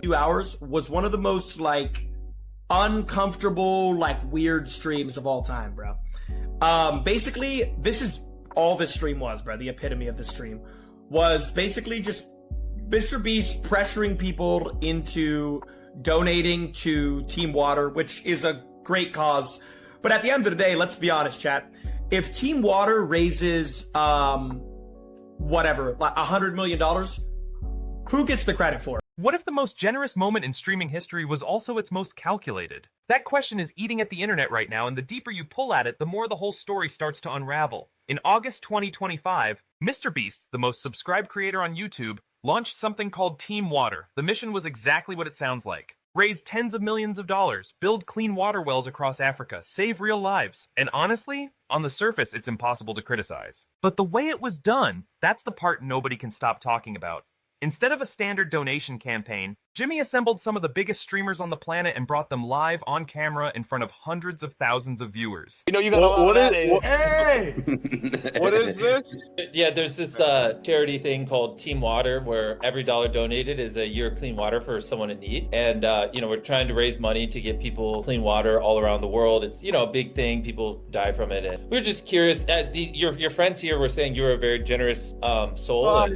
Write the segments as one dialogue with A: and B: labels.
A: few hours was one of the most like uncomfortable, like weird streams of all time, bro. Basically, this is all this stream was, bro. The epitome of the stream was basically just MrBeast pressuring people into donating to TeamWater, which is a great cause. But at the end of the day, let's be honest, chat. If TeamWater raises, whatever, like $100 million, who gets the credit for it?
B: What if the most generous moment in streaming history was also its most calculated? That question is eating at the internet right now, and the deeper you pull at it, the more the whole story starts to unravel. In August 2025, MrBeast, the most subscribed creator on YouTube, launched something called TeamWater. The mission was exactly what it sounds like. Raise tens of millions of dollars, build clean water wells across Africa, save real lives. And honestly, on the surface, it's impossible to criticize. But the way it was done, that's the part nobody can stop talking about. Instead of a standard donation campaign, Jimmy assembled some of the biggest streamers on the planet and brought them live on camera in front of hundreds of thousands of viewers.
C: You know, you got a lot of that.
A: Hey!
D: What is this?
E: Yeah, there's this charity thing called TeamWater where every dollar donated is a year of clean water for someone in need. And, you know, we're trying to raise money to get people clean water all around the world. It's, you know, a big thing. People die from it. And we're just curious. Your friends here were saying you're a very generous soul.
D: Are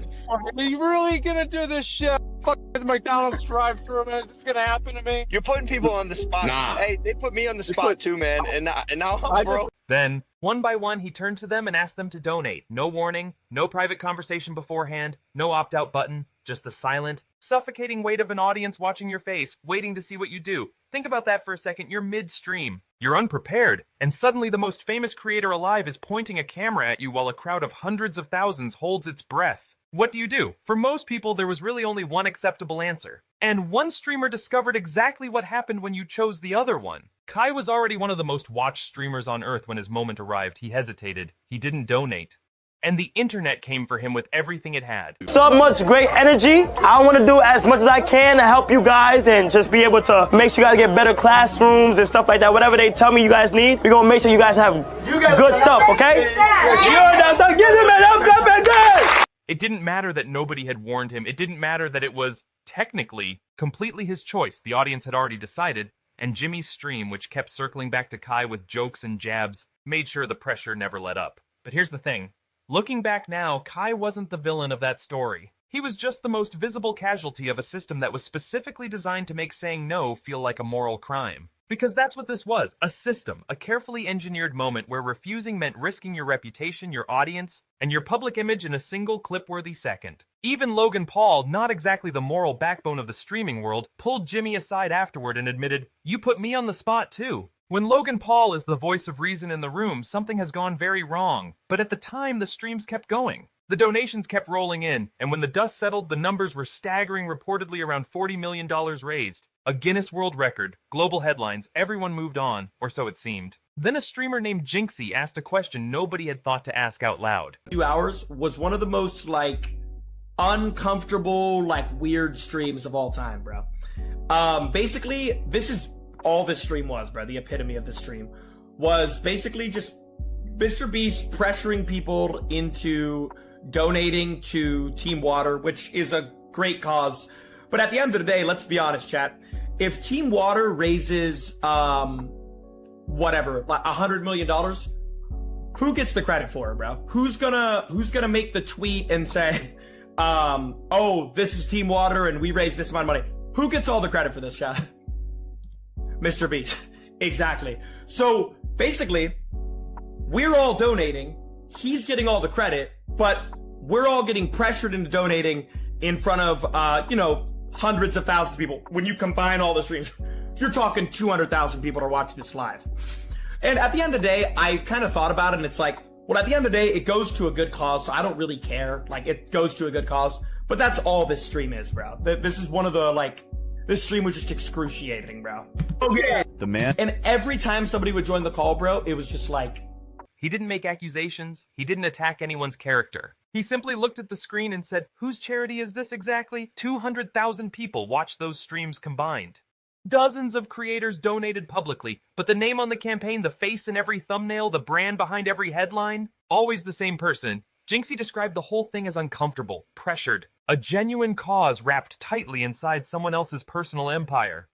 D: you really gonna do this shit? Fuck the McDonald's drive-thru, man. This is gonna happen to me.
C: You're putting people on the spot.
F: Nah.
C: Hey, they put me on the spot too, man. And now I'm broke.
B: Then, one by one, he turned to them and asked them to donate. No warning, no private conversation beforehand, no opt-out button, just the silent, suffocating weight of an audience watching your face, waiting to see what you do. Think about that for a second. You're mid-stream. You're unprepared, and suddenly the most famous creator alive is pointing a camera at you while a crowd of hundreds of thousands holds its breath. What do? For most people, there was really only one acceptable answer. And one streamer discovered exactly what happened when you chose the other one. Kai was already one of the most watched streamers on Earth when his moment arrived. He hesitated. He didn't donate. And the internet came for him with everything it had.
G: So much great energy. I want to do as much as I can to help you guys and just be able to make sure you guys get better classrooms and stuff like that. Whatever they tell me you guys need, we're going to make sure you guys have good stuff, okay?
B: It didn't matter that nobody had warned him. It didn't matter that it was, technically, completely his choice. The audience had already decided. And Jimmy's stream, which kept circling back to Kai with jokes and jabs, made sure the pressure never let up. But here's the thing. Looking back now, Kai wasn't the villain of that story. He was just the most visible casualty of a system that was specifically designed to make saying no feel like a moral crime. Because that's what this was, a system, a carefully engineered moment where refusing meant risking your reputation, your audience, and your public image in a single clip-worthy second. Even Logan Paul, not exactly the moral backbone of the streaming world, pulled Jimmy aside afterward and admitted, "You put me on the spot too." When Logan Paul is the voice of reason in the room, something has gone very wrong. But at the time, the streams kept going. The donations kept rolling in, and when the dust settled, the numbers were staggering, reportedly around $40 million raised. A Guinness World Record, global headlines, everyone moved on, or so it seemed. Then a streamer named Jynxzi asked a question nobody had thought to ask out loud.
A: Few hours was one of the most, like, uncomfortable, like, weird streams of all time, bro. Basically, this is all this stream was, bro. The epitome of the stream was basically just MrBeast pressuring people into donating to TeamWater, which is a great cause. But at the end of the day, let's be honest, chat. If TeamWater raises, whatever, like $100 million, who gets the credit for it, bro? Who's gonna make the tweet and say, oh, this is TeamWater and we raised this amount of money? Who gets all the credit for this, chat? MrBeast. Exactly. So basically, we're all donating. He's getting all the credit, but we're all getting pressured into donating in front of, you know, hundreds of thousands of people. When you combine all the streams, you're talking 200,000 people are watching this live. And at the end of the day, I kind of thought about it and it's like, well, at the end of the day, it goes to a good cause. So I don't really care. Like, it goes to a good cause, but that's all this stream is, bro. This is one of the, like, this stream was just excruciating, bro. Okay.
F: The man.
A: And every time somebody would join the call, bro, it was just like...
B: He didn't make accusations. He didn't attack anyone's character. He simply looked at the screen and said, whose charity is this exactly? 200,000 people watched those streams combined. Dozens of creators donated publicly, but the name on the campaign, the face in every thumbnail, the brand behind every headline, always the same person, Jynxzi described the whole thing as uncomfortable, pressured, a genuine cause wrapped tightly inside someone else's personal empire.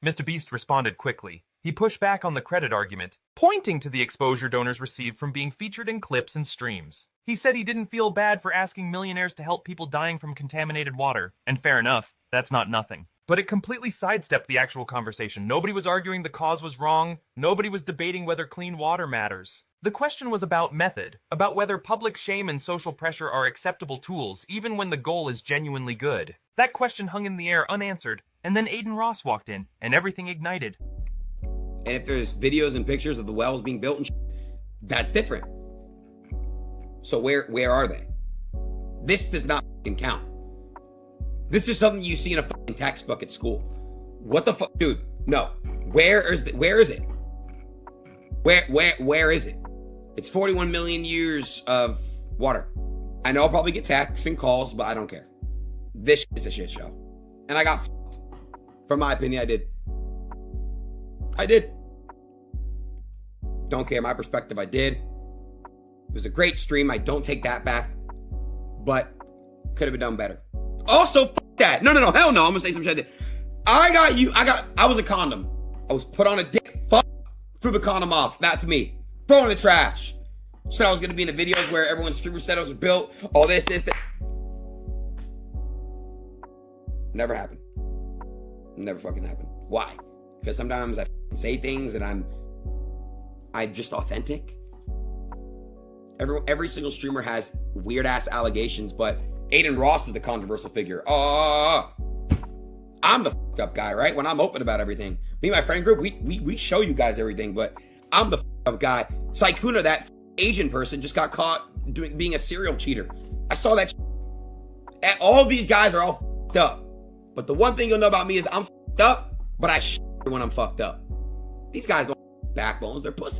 B: MrBeast responded quickly. He pushed back on the credit argument, pointing to the exposure donors received from being featured in clips and streams. He said he didn't feel bad for asking millionaires to help people dying from contaminated water. And fair enough, that's not nothing. But it completely sidestepped the actual conversation. Nobody was arguing the cause was wrong. Nobody was debating whether clean water matters. The question was about method, about whether public shame and social pressure are acceptable tools, even when the goal is genuinely good. That question hung in the air unanswered, and then Adin Ross walked in, and everything ignited.
F: And if there's videos and pictures of the wells being built and that's different. So where are they? This does not fucking count. This is something you see in a fucking textbook at school. What the fuck, dude? No. Where is it? Where is it? It's 41 million years of water. I know I'll probably get texts and calls, but I don't care. This is a shit show. And I got fucked. From my opinion, I did. Don't care my perspective, I did. It was a great stream. I don't take that back. But could have been done better. Also, fuck that. No, hell no. I'm gonna say some shit. I was a condom. I was put on a dick. Fuck. Threw the condom off. That's me. Throw it in the trash. Said I was gonna be in the videos where everyone's streamer setups was built. All this. Never happened. Never fucking happened. Why? Because sometimes I say things and I'm just authentic. Every single streamer has weird ass allegations, but Adin Ross is the controversial figure. I'm the fucked up guy, right? When I'm open about everything. Me and my friend group, we show you guys everything, but I'm the fucked up guy. Saikuna, that Asian person, just got caught being a serial cheater. I saw that. All these guys are all fucked up. But the one thing you'll know about me is I'm fucked up, but I when I'm fucked up. These guys don't have backbones, they're pussies.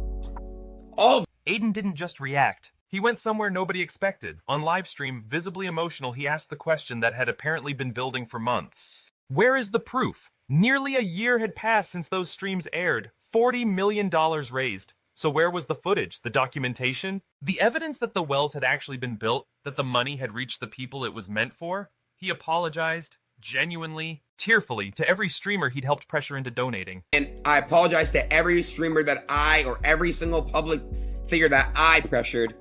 B: Adin didn't just react. He went somewhere nobody expected. On livestream, visibly emotional, he asked the question that had apparently been building for months. Where is the proof? Nearly a year had passed since those streams aired. $40 million raised. So where was the footage, the documentation? The evidence that the wells had actually been built, that the money had reached the people it was meant for? He apologized, genuinely, tearfully, to every streamer he'd helped pressure into donating.
F: And I apologize to every streamer that or every single public figure that I pressured.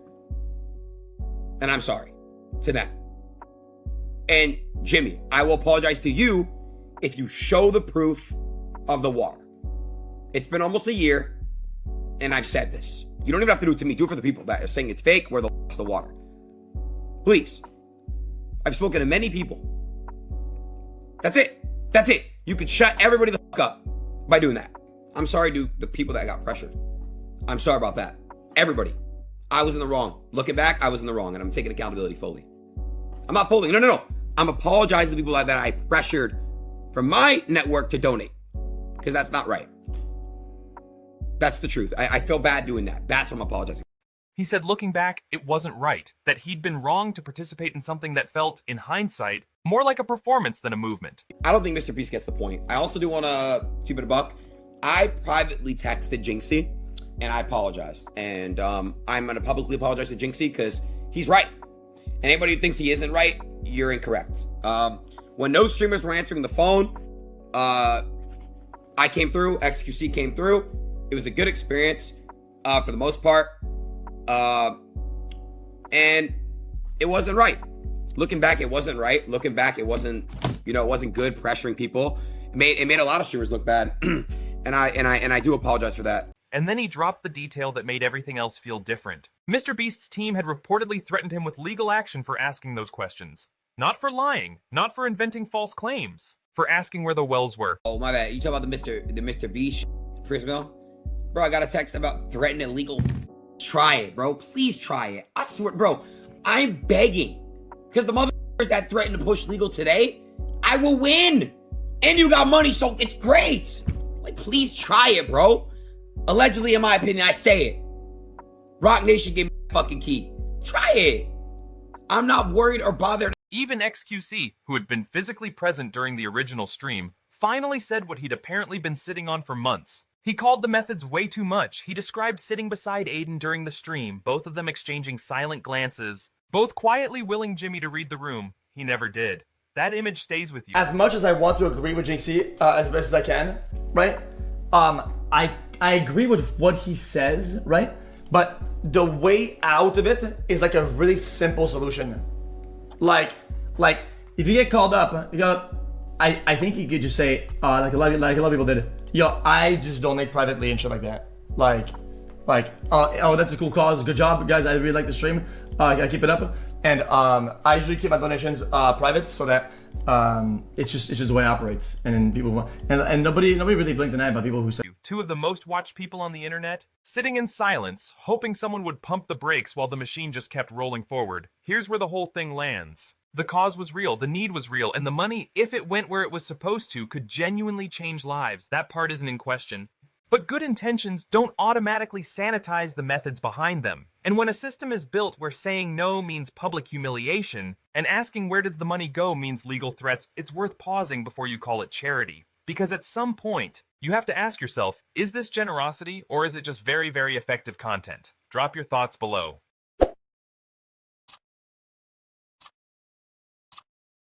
F: And I'm sorry to them. And Jimmy, I will apologize to you if you show the proof of the water. It's been almost a year, and I've said this. You don't even have to do it to me. Do it for the people that are saying it's fake, where the water. Please. I've spoken to many people. That's it. You could shut everybody the fuck up by doing that. I'm sorry to the people that got pressured. I'm sorry about that. Everybody. I was in the wrong. Looking back, I was in the wrong, and I'm taking accountability fully. I'm not folding. No. I'm apologizing to people that I pressured from my network to donate, because that's not right. That's the truth. I feel bad doing that. That's what I'm apologizing.
B: He said looking back, it wasn't right, that he'd been wrong to participate in something that felt, in hindsight, more like a performance than a movement.
F: I don't think MrBeast gets the point. I also do want to keep it a buck. I privately texted Jynxzi, and I apologized. And I'm going to publicly apologize to Jynxzi because he's right. And anybody who thinks he isn't right, you're incorrect. When no streamers were answering the phone, I came through, XQC came through. It was a good experience for the most part. And it wasn't right. Looking back, it wasn't right. Looking back, it wasn't, it wasn't good pressuring people. It made a lot of streamers look bad. and I do apologize for that.
B: And then he dropped the detail that made everything else feel different. MrBeast's team had reportedly threatened him with legal action for asking those questions. Not for lying, not for inventing false claims, for asking where the wells were.
F: Oh, my bad. You talking about the MrBeast Chris Mill? Bro, I got a text about threatening illegal. Try it, bro. Please try it. I swear, bro, I'm begging. Because the motherfuckers that threatened to push legal today, I will win. And you got money, so it's great. Like, please try it, bro. Allegedly, in my opinion, I say it. Rock Nation gave me the fucking key. Try it. I'm not worried or bothered.
B: Even XQC, who had been physically present during the original stream, finally said what he'd apparently been sitting on for months. He called the methods way too much. He described sitting beside Adin during the stream, both of them exchanging silent glances, both quietly willing Jimmy to read the room. He never did. That image stays with you.
H: As much as I want to agree with Jynxzi as best as I can, right? I agree with what he says, right? But the way out of it is like a really simple solution. Like if you get called up, I think you could just say like a lot of people did. Yo, I just donate privately and shit like that. Oh, that's a cool cause. Good job, guys. I really like the stream. I keep it up. And I usually keep my donations private so that it's just the way it operates. And then people and nobody really blinked an eye about people who say.
B: Two of the most watched people on the internet, sitting in silence, hoping someone would pump the brakes while the machine just kept rolling forward. Here's where the whole thing lands. The cause was real, the need was real, and the money, if it went where it was supposed to, could genuinely change lives. That part isn't in question. But good intentions don't automatically sanitize the methods behind them. And when a system is built where saying no means public humiliation, and asking where did the money go means legal threats, it's worth pausing before you call it charity. Because at some point, you have to ask yourself, is this generosity or is it just very, very effective content? Drop your thoughts below.